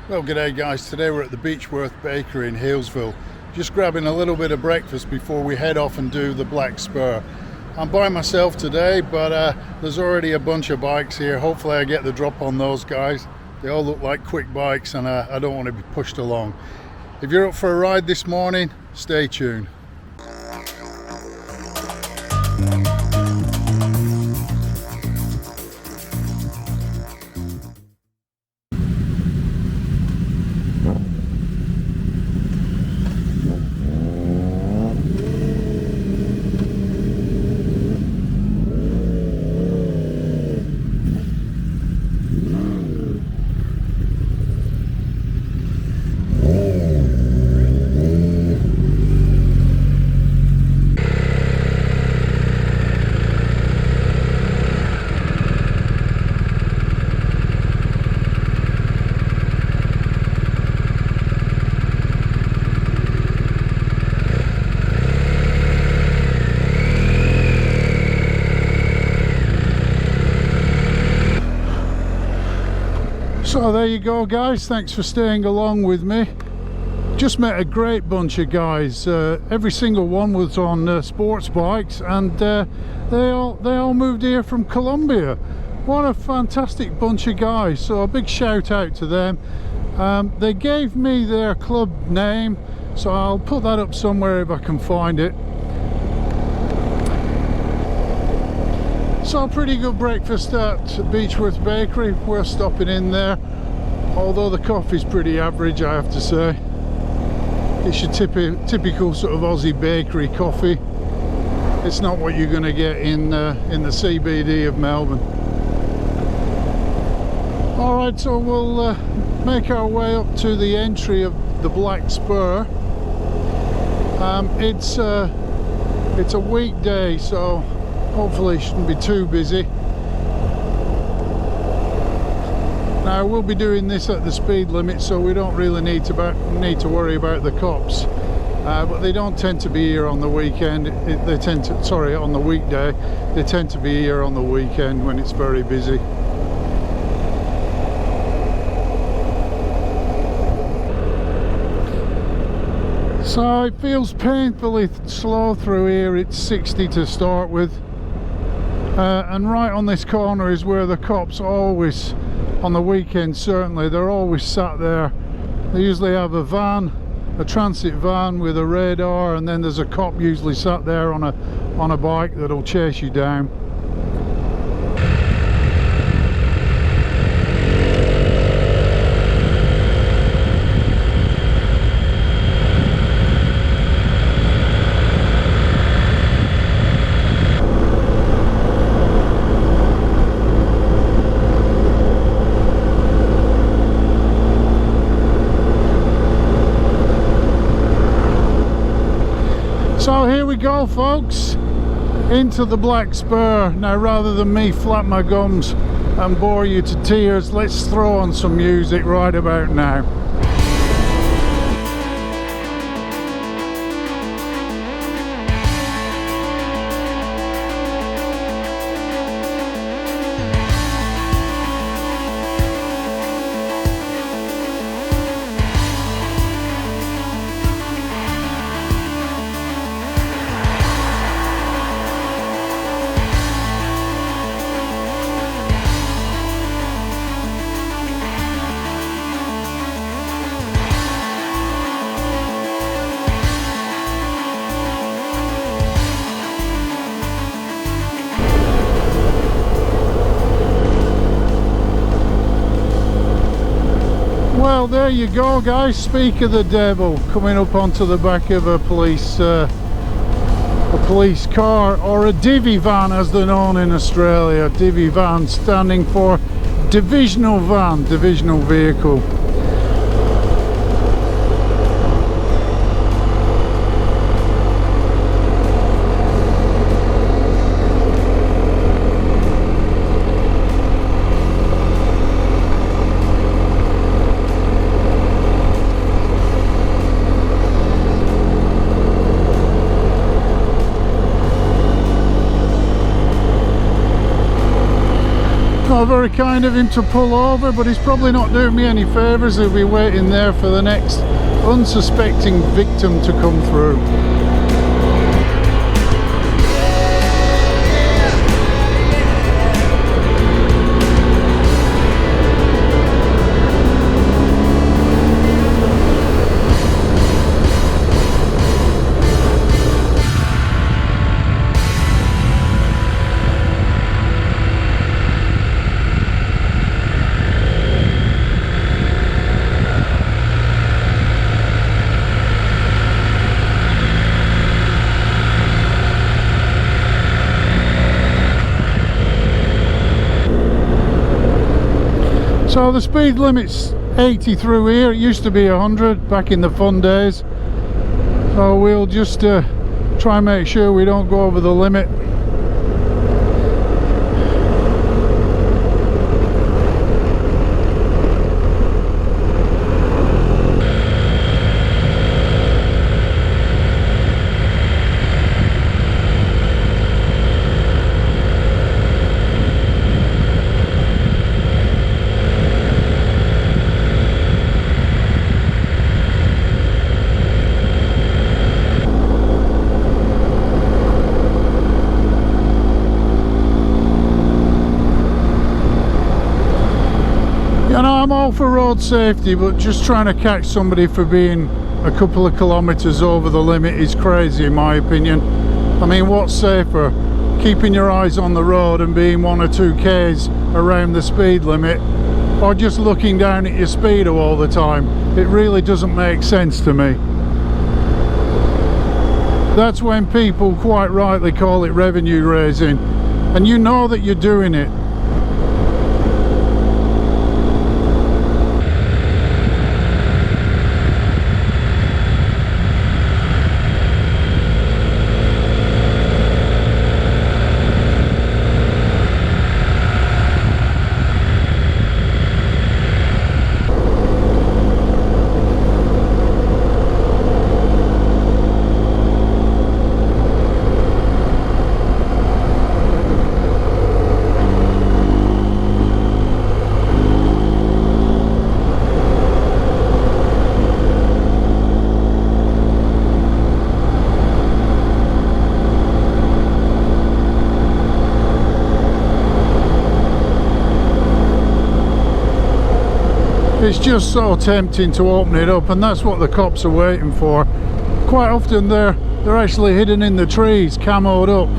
Well, g'day guys, today we're at the Beechworth Bakery in Halesville, just grabbing a little bit of breakfast before we head off and do the Black Spur. I'm by myself today, but there's already a bunch of bikes here. Hopefully I get the drop on those guys. They all look like quick bikes and I don't want to be pushed along. If you're up for a ride this morning, stay tuned. So there you go guys, thanks for staying along with me. Just met a great bunch of guys. Every single one was on sports bikes, and they all moved here from Colombia. What a fantastic bunch of guys, so a big shout out to them. They gave me their club name, so I'll put that up somewhere if I can find it. So pretty good breakfast at Beechworth Bakery. We're stopping in there, although the coffee's pretty average, I have to say. It's your typical sort of Aussie bakery coffee. It's not what you're going to get in the CBD of Melbourne. Alright, so we'll make our way up to the entry of the Black Spur. It's a weekday, so hopefully it shouldn't be too busy. Now we'll be doing this at the speed limit, so we don't really need to worry about the cops. But they don't tend to be here on the weekend. On the weekday. They tend to be here on the weekend when it's very busy. So it feels painfully slow through here. It's 60 to start with. And right on this corner is where the cops always, on the weekend certainly, they're always sat there. They usually have a van, a transit van with a radar, and then there's a cop usually sat there on a bike that'll chase you down. So here we go folks, into the Black Spur. Now rather than me flap my gums and bore you to tears, let's throw on some music right about now. Well, there you go guys, speak of the devil, coming up onto the back of a police car, or a divvy van as they're known in Australia. Divvy van standing for divisional van, divisional vehicle. know, very kind of him to pull over, but he's probably not doing me any favours. He'll be waiting there for the next unsuspecting victim to come through. So the speed limit's 80 through here. It used to be 100 back in the fun days. So we'll just try and make sure we don't go over the limit. You know, I'm all for road safety, but just trying to catch somebody for being a couple of kilometres over the limit is crazy in my opinion. I mean, what's safer? Keeping your eyes on the road and being 1 or 2 k's around the speed limit, or just looking down at your speedo all the time? It really doesn't make sense to me. That's when people quite rightly call it revenue raising, and you know that you're doing it. It's just so tempting to open it up, and that's what the cops are waiting for. Quite often they're actually hidden in the trees, camoed up.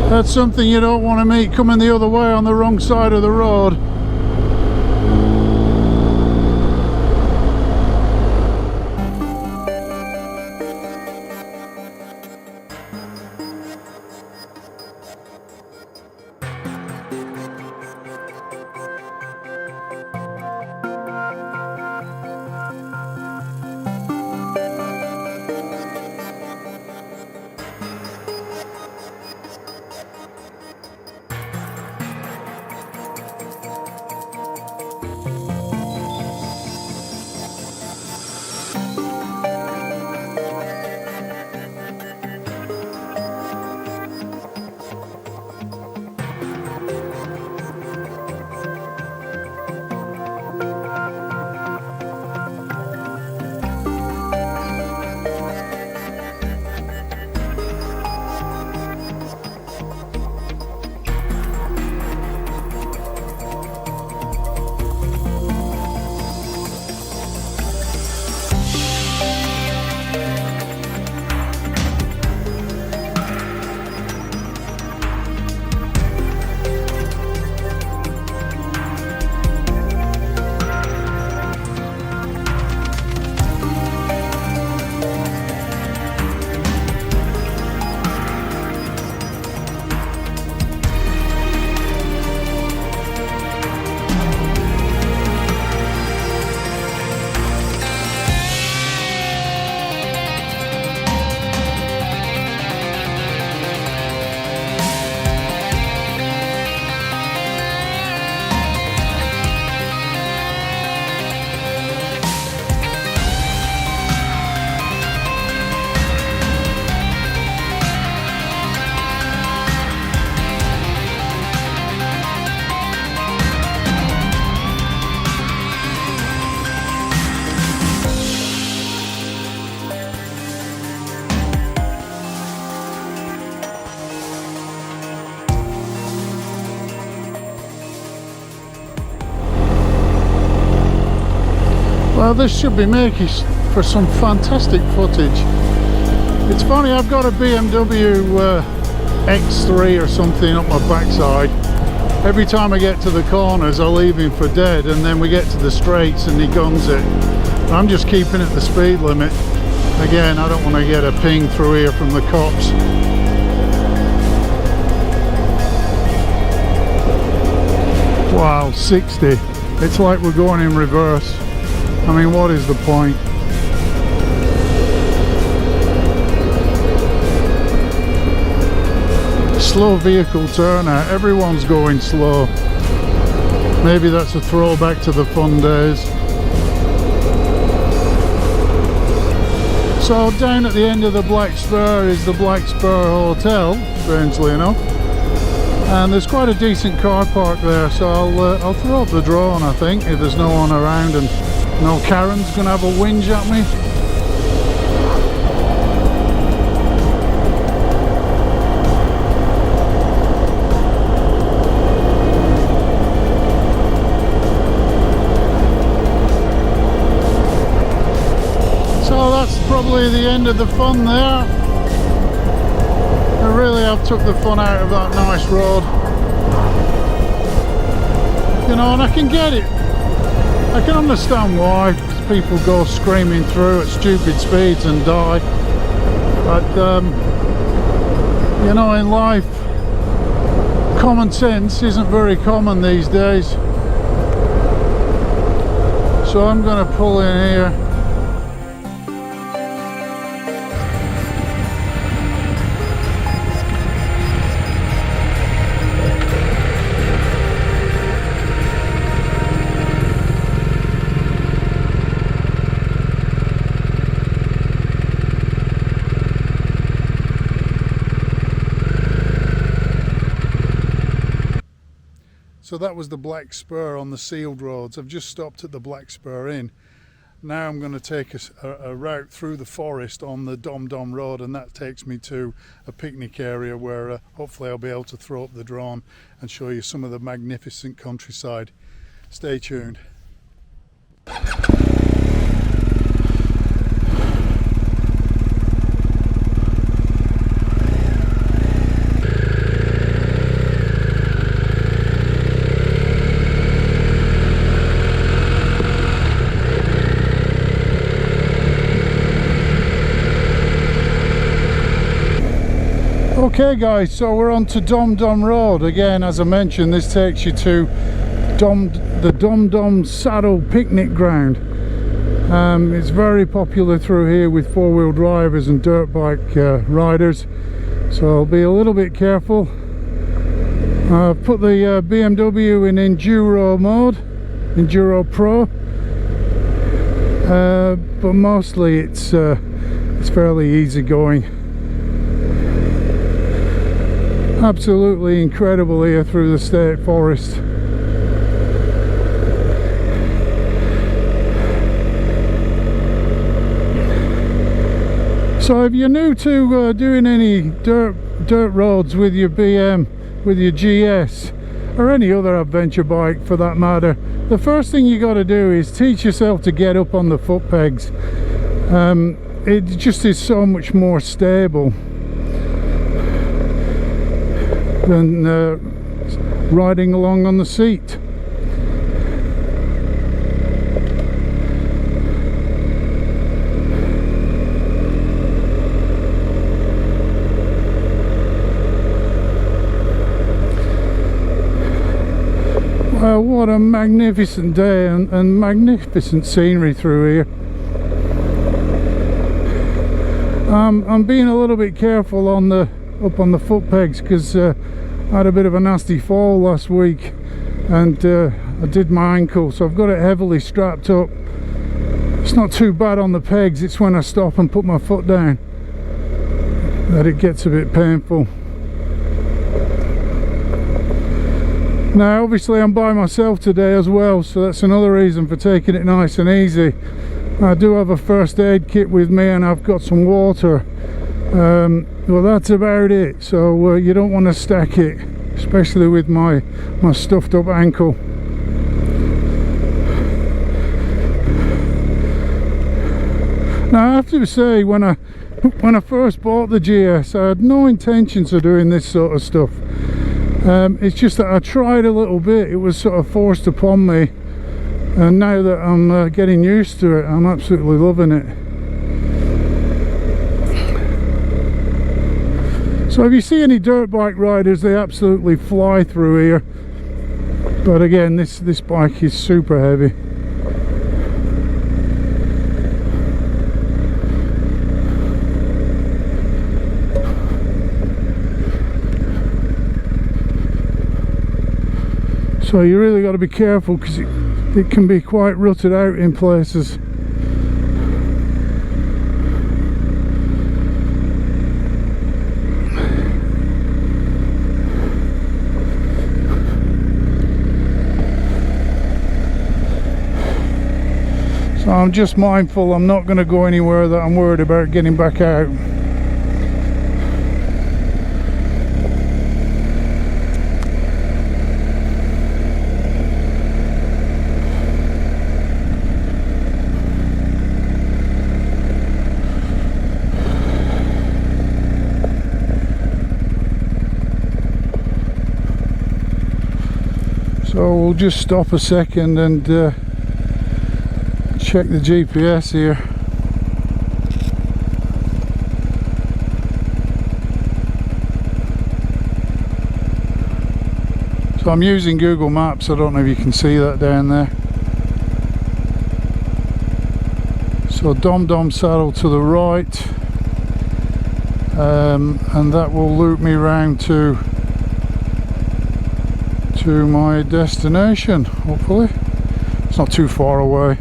That's something you don't want to meet coming the other way on the wrong side of the road. Well, this should be making for some fantastic footage. It's funny, I've got a BMW X3 or something up my backside. Every time I get to the corners I leave him for dead, and then we get to the straights and he guns it. I'm just keeping it the speed limit. Again, I don't want to get a ping through here from the cops. Wow, 60. It's like we're going in reverse. I mean, what is the point? Slow vehicle turnout. Everyone's going slow. Maybe that's a throwback to the fun days. So down at the end of the Black Spur is the Black Spur Hotel, strangely enough. And there's quite a decent car park there, so I'll throw up the drone, I think, if there's no one around and no Karen's gonna have a whinge at me. So that's probably the end of the fun there. I really have took the fun out of that nice road. You know, and I can get it. I can understand why people go screaming through at stupid speeds and die. But, you know, in life, common sense isn't very common these days. So I'm going to pull in here. So that was the Black Spur on the sealed roads. I've just stopped at the Black Spur Inn. Now I'm going to take a route through the forest on the Dom Dom Road, and that takes me to a picnic area where hopefully I'll be able to throw up the drone and show you some of the magnificent countryside. Stay tuned. Okay guys, so we're on to Dom Dom Road. Again, as I mentioned, this takes you to the Dom Dom Saddle Picnic Ground. It's very popular through here with four-wheel drivers and dirt bike riders, so I'll be a little bit careful. I've put the BMW in Enduro mode, Enduro Pro, but mostly it's fairly easy going. Absolutely incredible here through the state forest. So if you're new to doing any dirt roads with your BM, with your GS, or any other adventure bike for that matter, the first thing you got to do is teach yourself to get up on the foot pegs. It just is so much more stable than riding along on the seat. Well, what a magnificent day and magnificent scenery through here. I'm being a little bit careful on up on the foot pegs because I had a bit of a nasty fall last week and I did my ankle, so I've got it heavily strapped up. It's not too bad on the pegs, it's when I stop and put my foot down that it gets a bit painful. Now obviously I'm by myself today as well, so that's another reason for taking it nice and easy. I do have a first aid kit with me and I've got some water. Well, that's about it. So you don't want to stack it, especially with my stuffed up ankle. Now I have to say, when I first bought the GS, I had no intentions of doing this sort of stuff. It's just that I tried a little bit. It was sort of forced upon me, and now that I'm getting used to it, I'm absolutely loving it. So if you see any dirt bike riders, they absolutely fly through here. But again, this bike is super heavy. So you really got to be careful, because it can be quite rutted out in places. So I'm just mindful I'm not going to go anywhere that I'm worried about getting back out. So we'll just stop a second and check the GPS here. So I'm using Google Maps. I don't know if you can see that down there. So Dom Saddle to the right, and that will loop me round to my destination, hopefully. It's not too far away.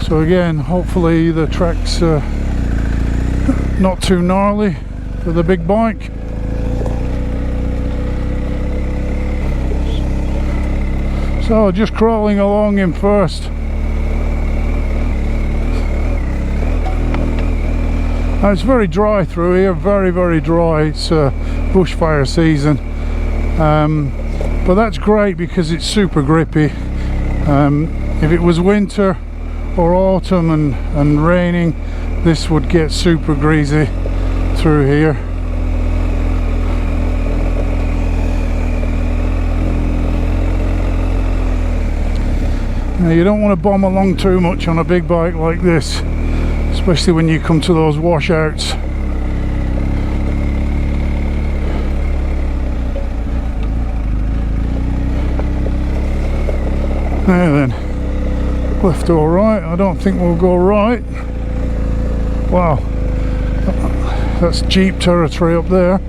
So again, hopefully the track's not too gnarly for the big bike. So just crawling along in first. Now it's very dry through here, very dry. It's bushfire season, but that's great because it's super grippy. If it was winter or autumn and raining, this would get super greasy through here. Now you don't want to bomb along too much on a big bike like this, especially when you come to those washouts. Now then, left or right? I don't think we'll go right. Wow, that's Jeep territory up there.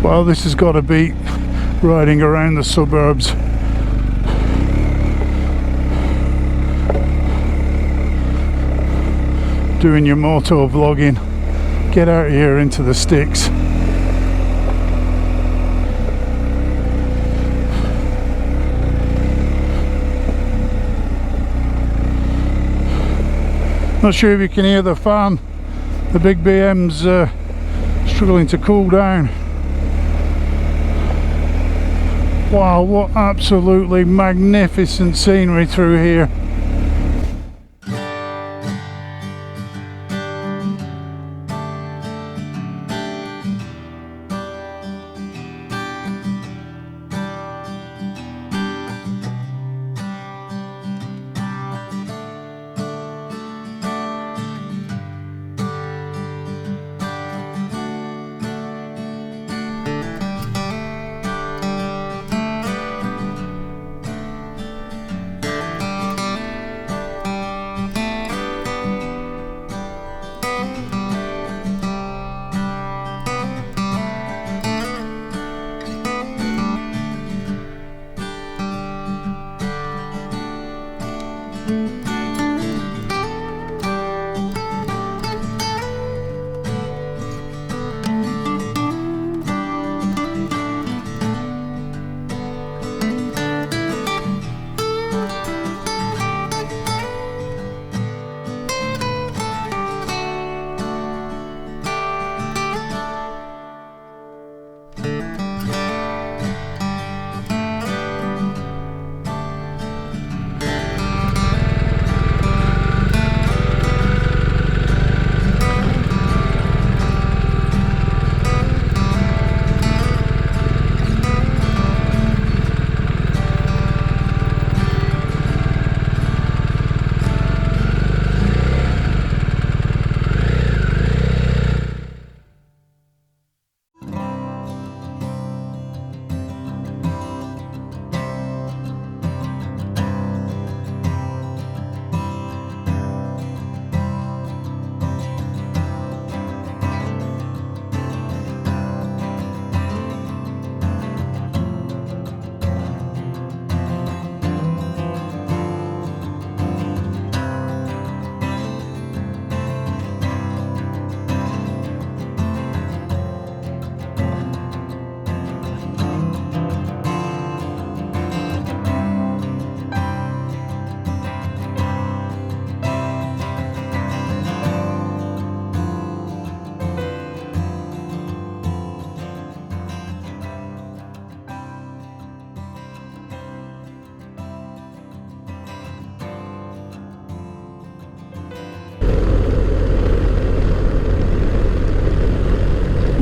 Well, this has got to beat riding around the suburbs. Doing your moto vlogging. Get out here into the sticks. Not sure if you can hear the fan. The big BM's struggling to cool down. Wow, what absolutely magnificent scenery through here.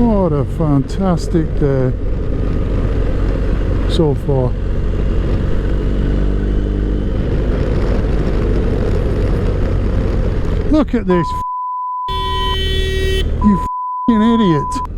What a fantastic day so far. Look at this, you f***ing idiot.